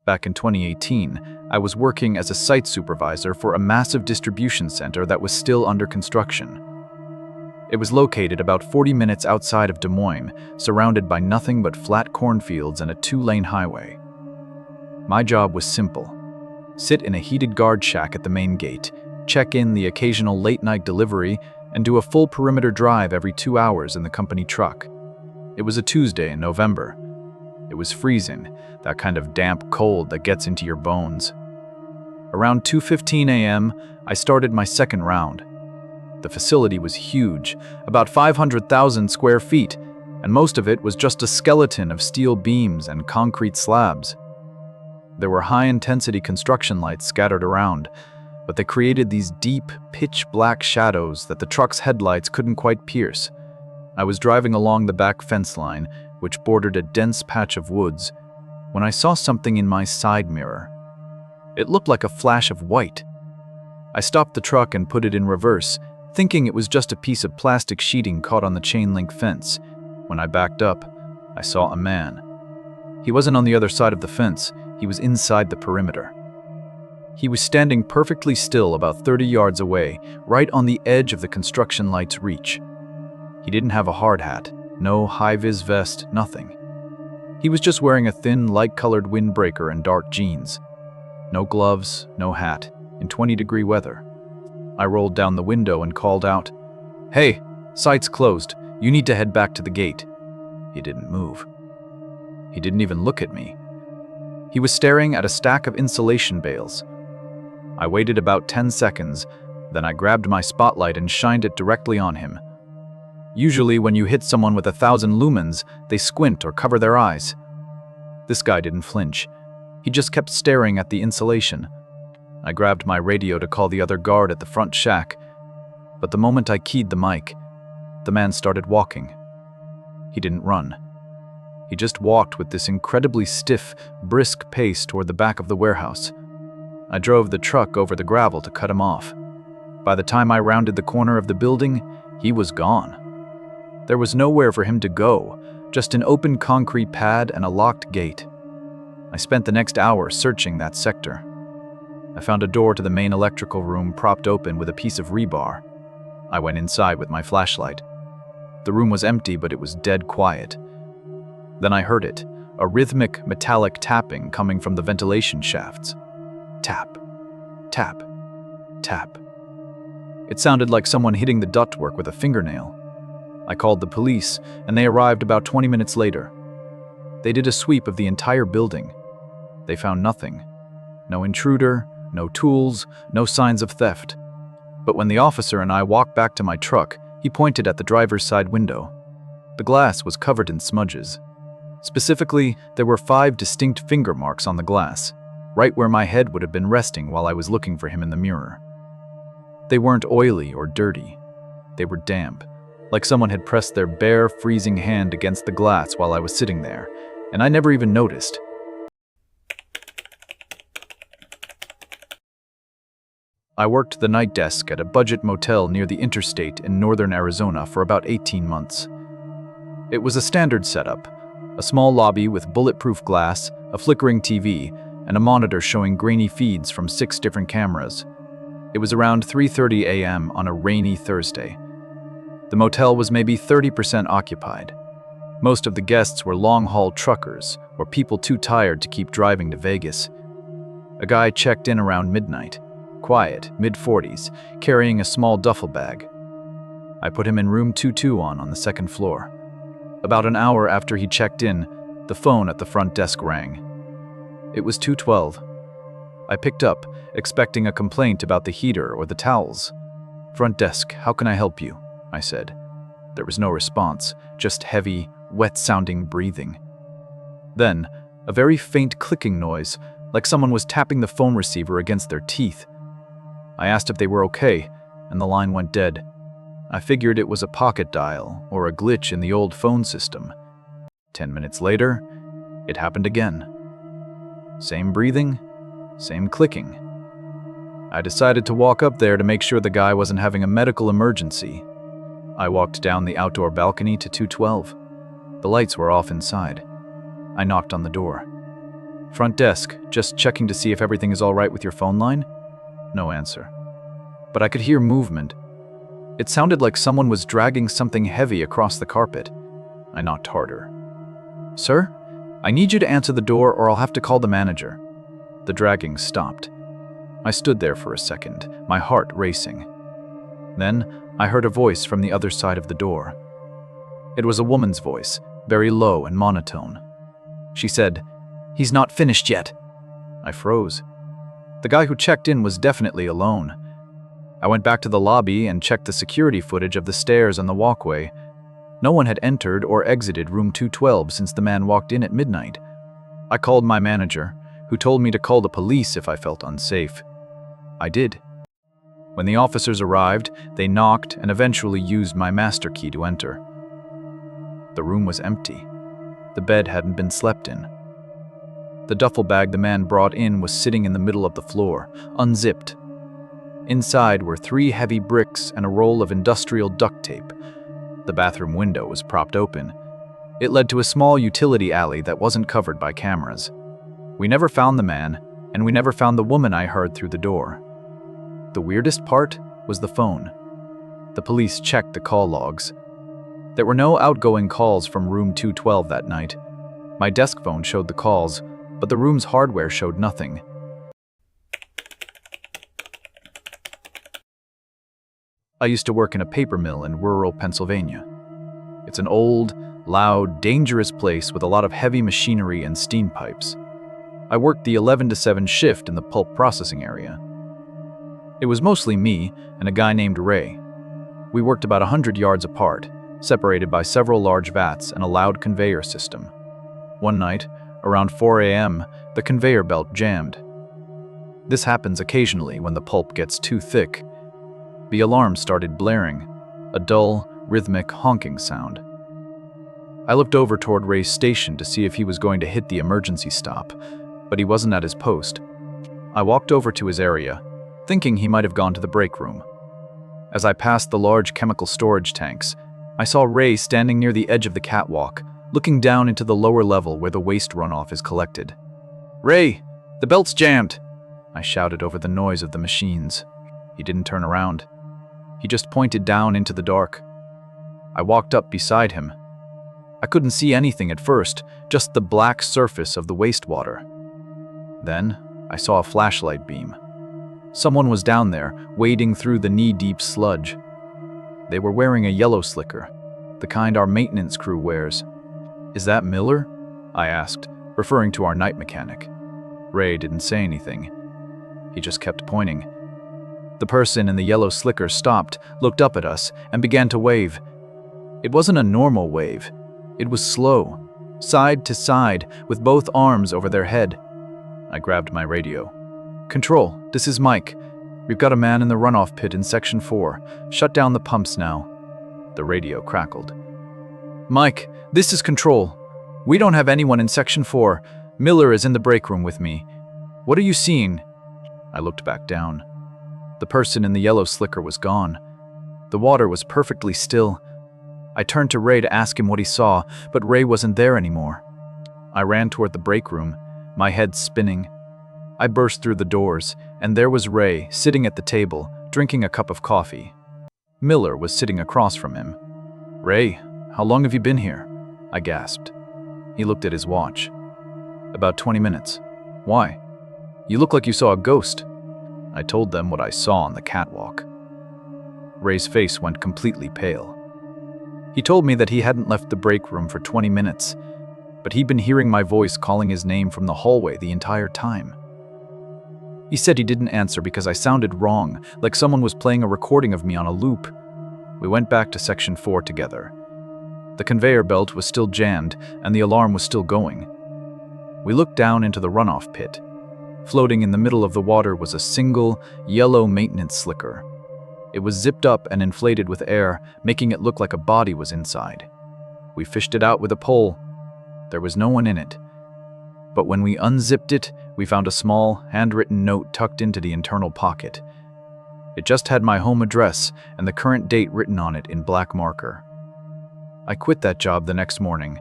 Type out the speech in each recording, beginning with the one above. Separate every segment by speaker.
Speaker 1: Back in 2018, I was working as a site supervisor for a massive distribution center that was still under construction. It was located about 40 minutes outside of Des Moines, surrounded by nothing but flat cornfields and a 2-lane highway. My job was simple. Sit in a heated guard shack at the main gate, check in the occasional late-night delivery, and do a full perimeter drive every 2 hours in the company truck. It was a Tuesday in November. It was freezing, that kind of damp cold that gets into your bones. Around 2:15 a.m., I started my second round. The facility was huge, about 500,000 square feet, and most of it was just a skeleton of steel beams and concrete slabs. There were high-intensity construction lights scattered around, but they created these deep, pitch-black shadows that the truck's headlights couldn't quite pierce. I was driving along the back fence line, which bordered a dense patch of woods, when I saw something in my side mirror. It looked like a flash of white. I stopped the truck and put it in reverse, thinking it was just a piece of plastic sheeting caught on the chain-link fence. When I backed up, I saw a man. He wasn't on the other side of the fence, he was inside the perimeter. He was standing perfectly still about 30 yards away, right on the edge of the construction light's reach. He didn't have a hard hat, no high-vis vest, nothing. He was just wearing a thin, light-colored windbreaker and dark jeans. No gloves, no hat, in 20-degree weather. I rolled down the window and called out, "Hey, site's closed. You need to head back to the gate." He didn't move. He didn't even look at me. He was staring at a stack of insulation bales. I waited about 10 seconds, then I grabbed my spotlight and shined it directly on him. Usually when you hit someone with 1,000 lumens, they squint or cover their eyes. This guy didn't flinch. He just kept staring at the insulation. I grabbed my radio to call the other guard at the front shack, but the moment I keyed the mic, the man started walking. He didn't run. He just walked with this incredibly stiff, brisk pace toward the back of the warehouse. I drove the truck over the gravel to cut him off. By the time I rounded the corner of the building, he was gone. There was nowhere for him to go, just an open concrete pad and a locked gate. I spent the next hour searching that sector. I found a door to the main electrical room propped open with a piece of rebar. I went inside with my flashlight. The room was empty, but it was dead quiet. Then I heard it, a rhythmic, metallic tapping coming from the ventilation shafts. Tap, tap, tap. It sounded like someone hitting the ductwork with a fingernail. I called the police, and they arrived about 20 minutes later. They did a sweep of the entire building. They found nothing. No intruder, no tools, no signs of theft. But when the officer and I walked back to my truck, he pointed at the driver's side window. The glass was covered in smudges. Specifically, there were 5 distinct finger marks on the glass, right where my head would have been resting while I was looking for him in the mirror. They weren't oily or dirty. They were damp, like someone had pressed their bare, freezing hand against the glass while I was sitting there, and I never even noticed. I worked the night desk at a budget motel near the interstate in northern Arizona for about 18 months. It was a standard setup, a small lobby with bulletproof glass, a flickering TV, and a monitor showing grainy feeds from 6 different cameras. It was around 3:30 a.m. on a rainy Thursday. The motel was maybe 30% occupied. Most of the guests were long-haul truckers or people too tired to keep driving to Vegas. A guy checked in around midnight, quiet, mid-40s, carrying a small duffel bag. I put him in room 221 on the second floor. About an hour after he checked in, the phone at the front desk rang. It was 2:12. I picked up, expecting a complaint about the heater or the towels. "Front desk, how can I help you?" I said. There was no response, just heavy, wet-sounding breathing. Then, a very faint clicking noise, like someone was tapping the phone receiver against their teeth. I asked if they were okay, and the line went dead. I figured it was a pocket dial or a glitch in the old phone system. 10 minutes later, it happened again. Same breathing, same clicking. I decided to walk up there to make sure the guy wasn't having a medical emergency. I walked down the outdoor balcony to 212. The lights were off inside. I knocked on the door. Front desk, just checking to see if everything is all right with your phone line? No answer. But I could hear movement. It sounded like someone was dragging something heavy across the carpet. I knocked harder. Sir, I need you to answer the door or I'll have to call the manager. The dragging stopped. I stood there for a second, my heart racing. Then I heard a voice from the other side of the door. It was a woman's voice, very low and monotone. She said, "He's not finished yet." I froze. The guy who checked in was definitely alone. I went back to the lobby and checked the security footage of the stairs and the walkway. No one had entered or exited room 212 since the man walked in at midnight. I called my manager, who told me to call the police if I felt unsafe. I did. When the officers arrived, they knocked and eventually used my master key to enter. The room was empty. The bed hadn't been slept in. The duffel bag the man brought in was sitting in the middle of the floor, unzipped. Inside were 3 heavy bricks and a roll of industrial duct tape. The bathroom window was propped open. It led to a small utility alley that wasn't covered by cameras. We never found the man, and we never found the woman I heard through the door. The weirdest part was the phone. The police checked the call logs. There were no outgoing calls from room 212 that night. My desk phone showed the calls, but the room's hardware showed nothing. I used to work in a paper mill in rural Pennsylvania. It's an old, loud, dangerous place with a lot of heavy machinery and steam pipes. I worked the 11 to 7 shift in the pulp processing area. It was mostly me and a guy named Ray. We worked about 100 yards apart, separated by several large vats and a loud conveyor system. One night, around 4 a.m., the conveyor belt jammed. This happens occasionally when the pulp gets too thick. The alarm started blaring, a dull, rhythmic honking sound. I looked over toward Ray's station to see if he was going to hit the emergency stop, but he wasn't at his post. I walked over to his area, thinking he might have gone to the break room. As I passed the large chemical storage tanks, I saw Ray standing near the edge of the catwalk, looking down into the lower level where the waste runoff is collected. "Ray, the belt's jammed!" I shouted over the noise of the machines. He didn't turn around. He just pointed down into the dark. I walked up beside him. I couldn't see anything at first, just the black surface of the wastewater. Then I saw a flashlight beam. Someone was down there, wading through the knee-deep sludge. They were wearing a yellow slicker, the kind our maintenance crew wears. "Is that Miller?" I asked, referring to our night mechanic. Ray didn't say anything. He just kept pointing. The person in the yellow slicker stopped, looked up at us, and began to wave. It wasn't a normal wave. It was slow, side to side, with both arms over their head. I grabbed my radio. "Control, this is Mike. We've got a man in the runoff pit in Section 4. Shut down the pumps now." The radio crackled. "Mike, this is Control. We don't have anyone in Section 4. Miller is in the break room with me. What are you seeing?" I looked back down. The person in the yellow slicker was gone. The water was perfectly still. I turned to Ray to ask him what he saw, but Ray wasn't there anymore. I ran toward the break room, my head spinning. I burst through the doors, and there was Ray sitting at the table, drinking a cup of coffee. Miller was sitting across from him. "Ray, how long have you been here?" I gasped. He looked at his watch. "About 20 minutes. Why? You look like you saw a ghost." I told them what I saw on the catwalk. Ray's face went completely pale. He told me that he hadn't left the break room for 20 minutes, but he'd been hearing my voice calling his name from the hallway the entire time. He said he didn't answer because I sounded wrong, like someone was playing a recording of me on a loop. We went back to Section 4 together. The conveyor belt was still jammed, and the alarm was still going. We looked down into the runoff pit. Floating in the middle of the water was a single, yellow maintenance slicker. It was zipped up and inflated with air, making it look like a body was inside. We fished it out with a pole. There was no one in it. But when we unzipped it, we found a small, handwritten note tucked into the internal pocket. It just had my home address and the current date written on it in black marker. I quit that job the next morning,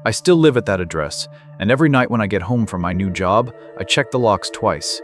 Speaker 1: I still live at that address, and every night when I get home from my new job, I check the locks twice.